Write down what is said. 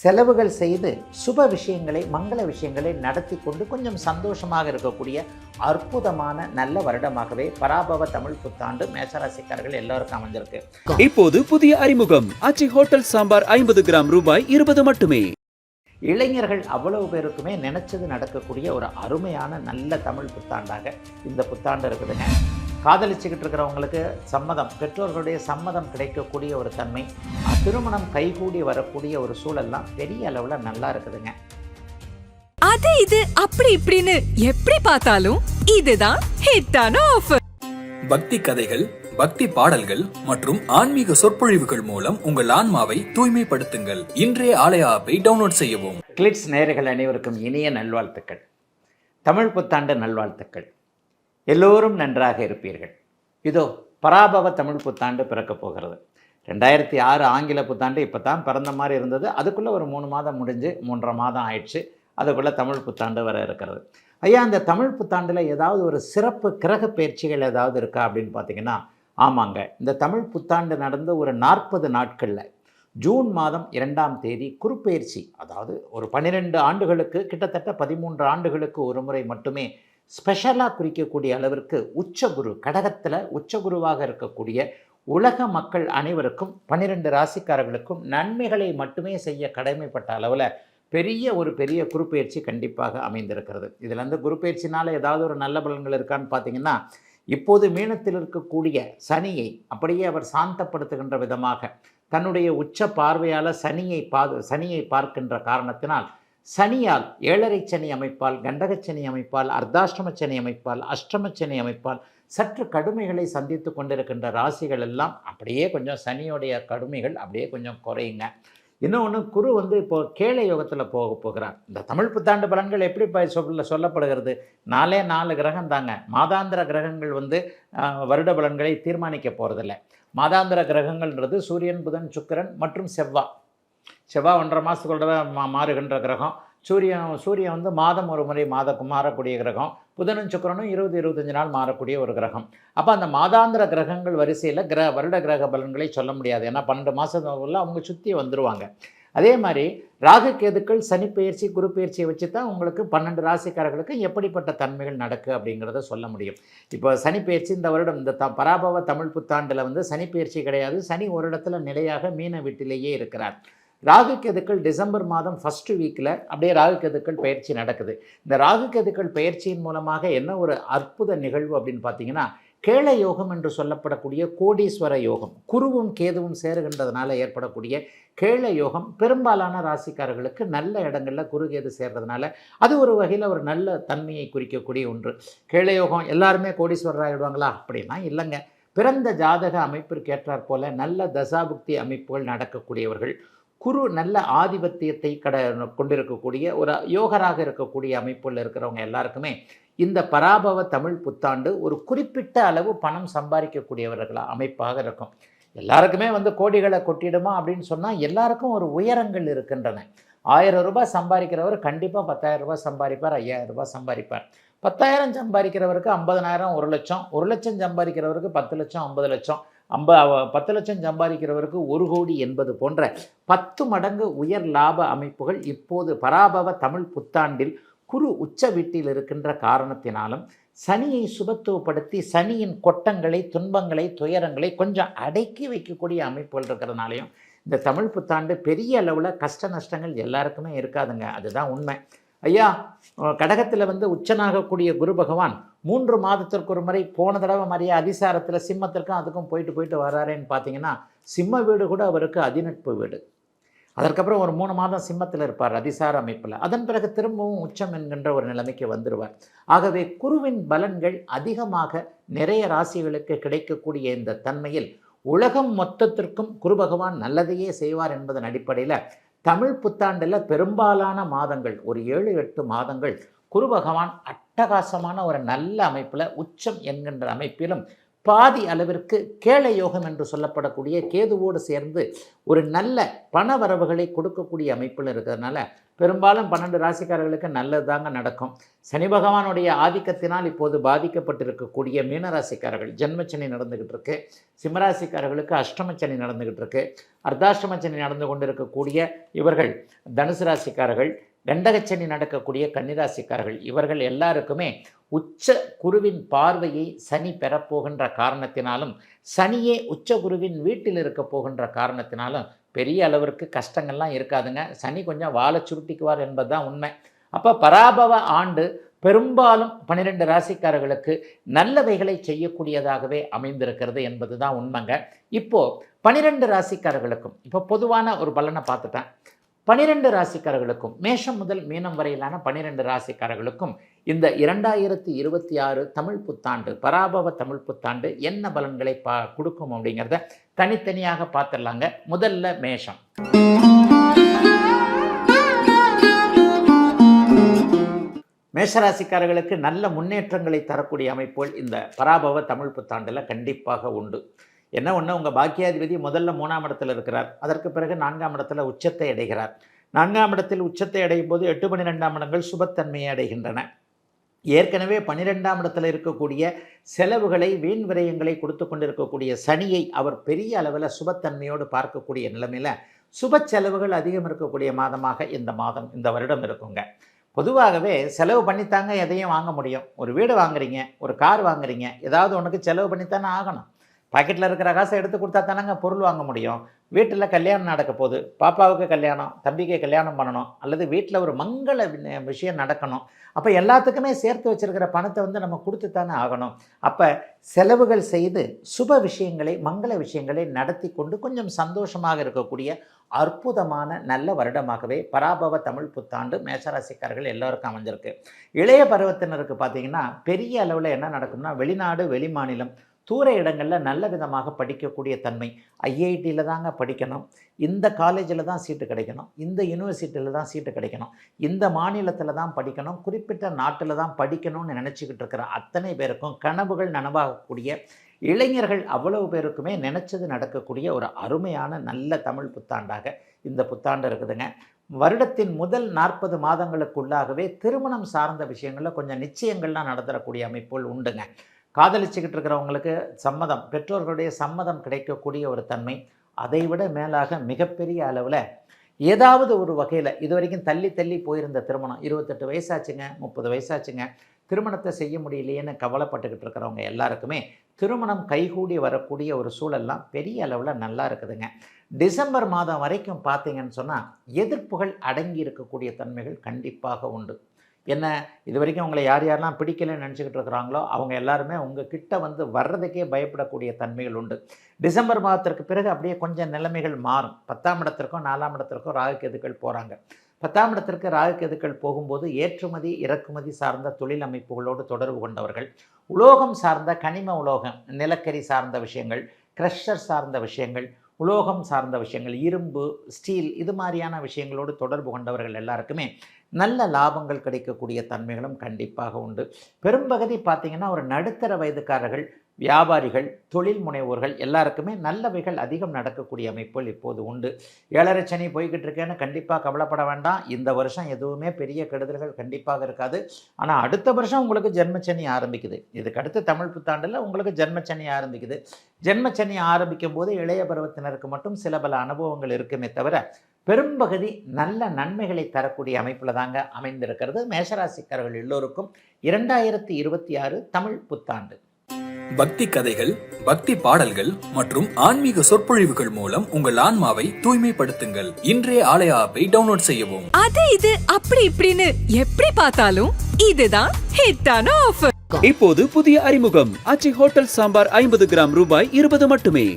செலவுகள் செய்து சுப விஷயங்களை மங்கள விஷயங்களை நடத்தி கொண்டு கொஞ்சம் சந்தோஷமாக இருக்கக்கூடிய அற்புதமான நல்ல வருடமாகவே பராபவ தமிழ் புத்தாண்டு மேஷராசிக்காரர்கள் எல்லாருக்கும் அமைஞ்சிருக்கு. இப்போது புதிய அறிமுகம் ஆச்சி ஹோட்டல் சாம்பார் 50 கிராம் ரூபாய் 20 மட்டுமே. இளைஞர்கள் அவ்வளவு பேருக்குமே நினைச்சது நடக்கக்கூடிய ஒரு அருமையான நல்ல தமிழ் புத்தாண்டாக இந்த புத்தாண்டு இருக்குதுங்க. காதலிச்சுக்கிட்டு இருக்கிறவங்களுக்கு சம்மதம், பெற்றோர்களுடைய சம்மதம் கிடைக்கக்கூடிய ஒரு தன்மை, திருமணம் கைகூடி வரக்கூடிய ஒரு சூழல்லாம் பெரிய அளவில் நல்லா இருக்குதுங்க. அது இது அப்படி இப்படின்னு எப்படி பார்த்தாலும் இதுதான் ஹிட்டான ஆஃபர். பக்தி கதைகள், பக்தி பாடல்கள் மற்றும் ஆன்மீக சொற்பொழிவுகள் மூலம் உங்கள் ஆன்மாவை தூய்மைப்படுத்துங்கள். இன்றைய ஆலய ஆப்பை டவுன்லோட் செய்யவும். கிளிட்ஸ் நேயர்கள் அனைவருக்கும் இனிய நல்வாழ்த்துக்கள், தமிழ் புத்தாண்டு நல்வாழ்த்துக்கள். எல்லோரும் நன்றாக இருப்பீர்கள். இதோ பராபவ தமிழ் புத்தாண்டு பிறக்கப் போகிறது. 2006 ஆங்கில புத்தாண்டு இப்போ தான் பிறந்த மாதிரி இருந்தது. அதுக்குள்ளே ஒரு 3 மாதம் முடிஞ்சு 3.5 மாதம் ஆயிடுச்சு. அதுக்குள்ளே தமிழ் புத்தாண்டு வர இருக்கிறது. ஐயா, அந்த தமிழ் புத்தாண்டில் ஏதாவது ஒரு சிறப்பு கிரக பயிற்சிகள் ஏதாவது இருக்கா அப்படின்னு பார்த்தீங்கன்னா, ஆமாங்க. இந்த தமிழ் புத்தாண்டு நடந்து ஒரு 40 நாட்களில் ஜூன் மாதம் 2ஆம் தேதி குருப்பெயர்ச்சி, அதாவது ஒரு 12 ஆண்டுகளுக்கு கிட்டத்தட்ட 13 ஆண்டுகளுக்கு ஒரு முறை மட்டுமே ஸ்பெஷலாக குறிக்கக்கூடிய அளவிற்கு உச்சகுரு, கடகத்தில் உச்சகுருவாக இருக்கக்கூடிய உலக மக்கள் அனைவருக்கும் 12 ராசிக்காரர்களுக்கும் நன்மைகளை மட்டுமே செய்ய கடமைப்பட்ட அளவில் பெரிய குருப்பெயர்ச்சி கண்டிப்பாக அமைந்திருக்கிறது. இதில் வந்து குருப்பெயர்ச்சினால் ஏதாவது ஒரு நல்ல பலன்கள் இருக்கான்னு பார்த்தீங்கன்னா, இப்போது மீனத்தில் இருக்கக்கூடிய சனியை அப்படியே அவர் சாந்தப்படுத்துகின்ற விதமாக தன்னுடைய உச்ச பார்வையால் சனியை பார்க்கின்ற காரணத்தினால் சனியால் 7.5 சனி அமைப்பால், கண்டகச்சனி அமைப்பால், அர்த்தாஷ்டம சனி அமைப்பால், அஷ்டம சனி அமைப்பால் சற்று கடுமைகளை சந்தித்து கொண்டிருக்கின்ற ராசிகள் எல்லாம் அப்படியே கொஞ்சம் சனியோடைய கடுமைகள் அப்படியே கொஞ்சம் குறையுங்க. இன்னொன்று, குரு வந்து இப்போது கேளை யோகத்தில் போகிறார். இந்த தமிழ் புத்தாண்டு பலன்கள் எப்படி சொல்லப்படுகிறது? 4 கிரகம் தாங்க. மாதாந்திர கிரகங்கள் வந்து வருட பலன்களை தீர்மானிக்க போகிறதில்ல. மாதாந்திர கிரகங்கள்ன்றது சூரியன், புதன், சுக்கிரன் மற்றும் செவ்வாய் 1.5 மாதத்துக்குள்ள மாறுகின்ற கிரகம். சூரியன் வந்து மாதம் ஒரு முறை மாறக்கூடிய கிரகம். புதனும் சுக்கிரனும் 20-25 நாள் மாறக்கூடிய ஒரு கிரகம். அப்போ அந்த மாதாந்திர கிரகங்கள் வரிசையில் வருட கிரக பலன்களை சொல்ல முடியாது. ஏன்னா 12 மாதத்துக்குள்ள அவங்க சுற்றி வந்துடுவாங்க. அதே மாதிரி ராகு கேதுக்கள் சனி பெயர்ச்சி, குரு பெயர்ச்சியை வச்சு தான் உங்களுக்கு 12 ராசிக்காரர்களுக்கு எப்படிப்பட்ட தன்மைகள் நடக்கு அப்படிங்கிறத சொல்ல முடியும். இப்போ சனி பெயர்ச்சி இந்த வருடம் இந்த பராபவ தமிழ் புத்தாண்டில் வந்து சனி பெயர்ச்சி கிடையாது. சனி ஒரு இடத்துல நிலையாக மீன வீட்டிலேயே இருக்கிறார். ராகு கேதுக்கள் டிசம்பர் மாதம் ஃபஸ்ட்டு வீக்கில் அப்படியே ராகு கேதுக்கள் பயிற்சி நடக்குது. இந்த ராகு கேதுக்கள் பயிற்சியின் மூலமாக என்ன ஒரு அற்புத நிகழ்வு அப்படின்னு பார்த்தீங்கன்னா, கேள யோகம் என்று சொல்லப்படக்கூடிய கோடீஸ்வர யோகம், குருவும் கேதுவும் சேருகின்றதுனால ஏற்படக்கூடிய கேள யோகம் பெரும்பாலான ராசிக்காரர்களுக்கு நல்ல இடங்களில் குரு கேது சேர்றதுனால அது ஒரு வகையில் ஒரு நல்ல தன்மையை குறிக்கக்கூடிய ஒன்று. கேள யோகம் எல்லாருமே கோடீஸ்வரர் ஆகிடுவாங்களா அப்படின்னா இல்லைங்க. பிறந்த ஜாதக அமைப்பிற்கு ஏற்றாற் போல நல்ல தசாபுக்தி அமைப்புகள் நடக்கக்கூடியவர்கள், குரு நல்ல ஆதிபத்தியத்தை கொண்டிருக்கக்கூடிய ஒரு யோகராக இருக்கக்கூடிய அமைப்புகள் இருக்கிறவங்க எல்லாருக்குமே இந்த பராபவ தமிழ் புத்தாண்டு ஒரு குறிப்பிட்ட அளவு பணம் சம்பாதிக்கக்கூடியவர்களா அமைப்பாக இருக்கும். எல்லாருக்குமே வந்து கோடிகளை கொட்டிடுமா அப்படின்னு சொன்னால் எல்லாருக்கும் ஒரு உயரங்கள் இருக்கின்றன. 1000 ரூபாய் சம்பாதிக்கிறவர் கண்டிப்பாக 10,000 ரூபாய் சம்பாதிப்பார், 5000 ரூபாய் சம்பாதிப்பார். 10,000 சம்பாதிக்கிறவருக்கு 50,000, 1 லட்சம், 1 லட்சம் சம்பாதிக்கிறவருக்கு 10 லட்சம், 50 லட்சம், 10 லட்சம் சம்பாதிக்கிறவருக்கு 1 கோடி என்பது போன்ற 10 மடங்கு உயர் லாப அமைப்புகள் இப்போது பராபவ தமிழ் புத்தாண்டில் குரு உச்ச வீட்டில் இருக்கின்ற காரணத்தினாலும் சனியை சுபத்துவப்படுத்தி சனியின் கொட்டங்களை, துன்பங்களை, துயரங்களை கொஞ்சம் அடக்கி வைக்கக்கூடிய அமைப்புகள் இருக்கிறதுனாலையும் இந்த தமிழ் புத்தாண்டு பெரிய அளவில் கஷ்ட நஷ்டங்கள் எல்லாருக்குமே இருக்காதுங்க. அதுதான் உண்மை. ஐயா, கடகத்தில் வந்து உச்சனாகக்கூடிய குரு பகவான் 3 மாதத்திற்கு ஒரு முறை போன தடவை மாதிரியே அதிசாரத்தில் சிம்மத்திற்கும் அதுக்கும் போயிட்டு வராருன்னு பார்த்தீங்கன்னா, சிம்ம வீடு கூட அவருக்கு அதிநட்பு வீடு. அதற்கப்புறம் ஒரு 3 மாதம் சிம்மத்தில் இருப்பார் அதிசார அமைப்பில். அதன் பிறகு திரும்பவும் உச்சம் என்கின்ற ஒரு நிலைமைக்கு வந்துடுவார். ஆகவே குருவின் பலன்கள் அதிகமாக நிறைய ராசிகளுக்கு கிடைக்கக்கூடிய இந்த தன்மையில் உலகம் மொத்தத்திற்கும் குரு பகவான் நல்லதையே செய்வார் என்பதன் அடிப்படையில் தமிழ் புத்தாண்டில் பெரும்பாலான மாதங்கள் ஒரு 7-8 மாதங்கள் குரு பகவான் அட்டகாசமான ஒரு நல்ல அமைப்பில் உச்சம் என்கின்ற அமைப்பிலும் பாதி அளவிற்கு கேள யோகம் என்று சொல்லப்படக்கூடிய கேதுவோடு சேர்ந்து ஒரு நல்ல பண வரவுகளை கொடுக்கக்கூடிய அமைப்பில் இருக்கிறதுனால பெரும்பாலும் 12 ராசிக்காரர்களுக்கு நல்லது தாங்க நடக்கும். சனி பகவானுடைய ஆதிக்கத்தினால் இப்போது பாதிக்கப்பட்டிருக்கக்கூடிய மீனராசிக்காரர்கள் ஜென்மச்சனி நடந்துக்கிட்டு இருக்கு. சிம்மராசிக்காரர்களுக்கு அஷ்டமச்சனி நடந்துக்கிட்டு இருக்கு. அர்த்தாஷ்டமச்சனி நடந்து கொண்டிருக்கக்கூடிய இவர்கள் தனுசு ராசிக்காரர்கள், கண்டகச்சனி நடக்கக்கூடிய கன்னிராசிக்காரர்கள் இவர்கள் எல்லாருக்குமே உச்ச குருவின் பார்வையை சனி பெறப்போகின்ற காரணத்தினாலும் சனியே உச்ச குருவின் வீட்டில் இருக்க போகின்ற காரணத்தினாலும் பெரிய அளவிற்கு கஷ்டங்கள்லாம் இருக்காதுங்க. சனி கொஞ்சம் வாழை சுருட்டிக்குவார் என்பது தான் உண்மை. அப்போ பராபவ ஆண்டு பெரும்பாலும் 12 ராசிக்காரர்களுக்கு நல்லவைகளை செய்யக்கூடியதாகவே அமைந்திருக்கிறது என்பது தான் உண்மைங்க. இப்போது 12 ராசிக்காரர்களுக்கும் இப்போ பொதுவான ஒரு பலனை பார்த்துட்டேன். 12 ராசிக்காரர்களுக்கும் மேஷம் முதல் மீனம் வரையிலான 12 ராசிக்காரர்களுக்கும் இந்த 2026 தமிழ் புத்தாண்டு பராபவ தமிழ் புத்தாண்டு என்ன பலன்களை கொடுக்கும் அப்படிங்கிறத தனித்தனியாக பார்த்துடலாங்க. முதல்ல மேஷம். மேஷராசிக்காரர்களுக்கு நல்ல முன்னேற்றங்களை தரக்கூடிய அமைப்புகள் இந்த பராபவ தமிழ் புத்தாண்டில் கண்டிப்பாக உண்டு. என்ன ஒன்று, உங்கள் பாக்கியாதிபதி முதல்ல 3ஆம் இடத்துல இருக்கிறார். அதற்கு பிறகு 4ஆம் இடத்துல உச்சத்தை அடைகிறார். 4ஆம் இடத்தில் உச்சத்தை அடையும் போது 8, 12ஆம் இடங்கள் சுபத்தன்மையை அடைகின்றன. ஏற்கனவே 12ஆம் இடத்துல இருக்கக்கூடிய செலவுகளை வீண் விரயங்களை கொடுத்து கொண்டிருக்கக்கூடிய சனியை அவர் பெரிய அளவில் சுபத்தன்மையோடு பார்க்கக்கூடிய நிலைமையில் சுப செலவுகள் அதிகம் இருக்கக்கூடிய மாதமாக இந்த வருடம் இருக்குங்க. பொதுவாகவே செலவு பண்ணித்தாங்க எதையும் வாங்க முடியும். ஒரு வீடு வாங்குறீங்க, ஒரு கார் வாங்குறீங்க, ஏதாவது ஒன்றுக்கு செலவு பண்ணித்தானே ஆகணும். பாக்கெட்டில் இருக்கிற காசை எடுத்து கொடுத்தா தானங்க பொருள் வாங்க முடியும். வீட்டில் கல்யாணம் நடக்க போகுது, பாப்பாவுக்கு கல்யாணம், தம்பிக்கு கல்யாணம் பண்ணணும், அல்லது வீட்டில் ஒரு மங்கள விஷயம் நடக்கணும். அப்போ எல்லாத்துக்குமே சேர்த்து வச்சுருக்கிற பணத்தை நம்ம கொடுத்து தானே ஆகணும். அப்போ செலவுகள் செய்து சுப விஷயங்களை மங்கள விஷயங்களை நடத்தி கொண்டு கொஞ்சம் சந்தோஷமாக இருக்கக்கூடிய அற்புதமான நல்ல வருடமாகவே பராபவ தமிழ் புத்தாண்டு மேஷராசிக்காரர்கள் எல்லோருக்கும் அமைஞ்சிருக்கு. இளைய பருவத்தினருக்கு பார்த்திங்கன்னா பெரிய அளவில் என்ன நடக்கும்னா, வெளிநாடு வெளிமாநிலம் தூர இடங்களில் நல்ல விதமாக படிக்கக்கூடிய தன்மை. ஐஐடியில் தாங்க படிக்கணும், இந்த காலேஜில் தான் சீட்டு கிடைக்கணும், இந்த யூனிவர்சிட்டியில் தான் சீட்டு கிடைக்கணும், இந்த மாநிலத்தில் தான் படிக்கணும், குறிப்பிட்ட நாட்டில் தான் படிக்கணும்னு நினச்சிக்கிட்டு இருக்கிற அத்தனை பேருக்கும் கனவுகள் நனவாகக்கூடிய இளைஞர்கள் அவ்வளவு பேருக்குமே நினச்சது நடக்கக்கூடிய ஒரு அருமையான நல்ல தமிழ் புத்தாண்டாக இந்த புத்தாண்டு இருக்குதுங்க. வருடத்தின் முதல் 40 மாதங்களுக்குள்ளாகவே திருமணம் சார்ந்த விஷயங்களில் கொஞ்சம் நிச்சயங்கள்லாம் நடத்தக்கூடிய அமைப்புகள் உண்டுங்க. காதலிச்சுக்கிட்டு இருக்கிறவங்களுக்கு சம்மதம், பெற்றோர்களுடைய சம்மதம் கிடைக்கக்கூடிய ஒரு தன்மை. அதைவிட மேலாக மிகப்பெரிய அளவில் ஏதாவது ஒரு வகையில் இது வரைக்கும் தள்ளி போயிருந்த திருமணம், 28 வயசாச்சுங்க, 30 வயசாச்சுங்க, திருமணத்தை செய்ய முடியலையேன்னு கவலைப்பட்டுக்கிட்டு இருக்கிறவங்க எல்லாருக்குமே திருமணம் கைகூடி வரக்கூடிய ஒரு சூழல்லாம் பெரிய அளவில் நல்லா இருக்குதுங்க. டிசம்பர் மாதம் வரைக்கும் பார்த்தீங்கன்னு சொன்னால் எதிர்ப்புகள் அடங்கி இருக்கக்கூடிய தன்மைகள் கண்டிப்பாக உண்டு. என்ன, இது வரைக்கும் உங்களை யாரெல்லாம் பிடிக்கலன்னு நினச்சிக்கிட்டு இருக்கிறாங்களோ அவங்க எல்லாருமே உங்கள் கிட்ட வர்றதுக்கே பயப்படக்கூடிய தன்மைகள் உண்டு. டிசம்பர் மாதத்திற்கு பிறகு அப்படியே கொஞ்சம் நிலைமைகள் மாறும். 10ஆம் இடத்திற்கும் 4ஆம் இடத்திற்கும் ராகுகேதுக்கள் போகிறாங்க. 10ஆம் இடத்திற்கு ராகுகேதுக்கள் போகும்போது ஏற்றுமதி இறக்குமதி சார்ந்த தொழில் அமைப்புகளோடு தொடர்பு கொண்டவர்கள், உலோகம் சார்ந்த கனிம உலோகம், நிலக்கரி சார்ந்த விஷயங்கள், க்ரஷர் சார்ந்த விஷயங்கள், உலோகம் சார்ந்த விஷயங்கள், இரும்பு, ஸ்டீல், இது மாதிரியான விஷயங்களோடு தொடர்பு கொண்டவர்கள் எல்லாருக்குமே நல்ல லாபங்கள் கிடைக்கக்கூடிய தன்மைகளும் கண்டிப்பாக உண்டு. பெரும்பகுதி பார்த்திங்கன்னா ஒரு நடுத்தர வயதுக்காரர்கள், வியாபாரிகள், தொழில் முனைவோர்கள் எல்லாருக்குமே நல்லவைகள் அதிகம் நடக்கக்கூடிய அமைப்புகள் இப்போது உண்டு. 7.5 சனி போய்கிட்டு இருக்கேன்னு கண்டிப்பாக கவலைப்பட வேண்டாம். இந்த வருஷம் எதுவுமே பெரிய கெடுதல்கள் கண்டிப்பாக இருக்காது. ஆனால் அடுத்த வருஷம் உங்களுக்கு ஜென்மச்சனி ஆரம்பிக்குது. இதுக்கு அடுத்து தமிழ் புத்தாண்டில் உங்களுக்கு ஜென்மச்சனி ஆரம்பிக்குது. ஜென்மச்சனி ஆரம்பிக்கும் போது இளைய பருவத்தினருக்கு மட்டும் சில பல அனுபவங்கள் இருக்குமே தவிர பெரும்பகுதி நல்ல நன்மைகளை தரக்கூடிய அமைப்பில் தாங்க அமைந்திருக்கிறது மேஷராசிக்காரர்கள் எல்லோருக்கும் 2026 தமிழ் புத்தாண்டு. பக்தி கதைகள், பக்தி பாடல்கள் மற்றும் ஆன்மீக சொற்பொழிவுகள் மூலம் உங்கள் ஆன்மாவை தூய்மைப்படுத்துங்கள். இன்றைய ஆலய ஆப்பை டவுன்லோட் செய்யவும். அது இது அப்படி இப்படின்னு எப்படி பார்த்தாலும் இதுதான் ஹிட்டான ஆஃபர். இப்போது புதிய அறிமுகம் ஆச்சி ஹோட்டல் சாம்பார் 50 கிராம் ரூபாய் 20 மட்டுமே.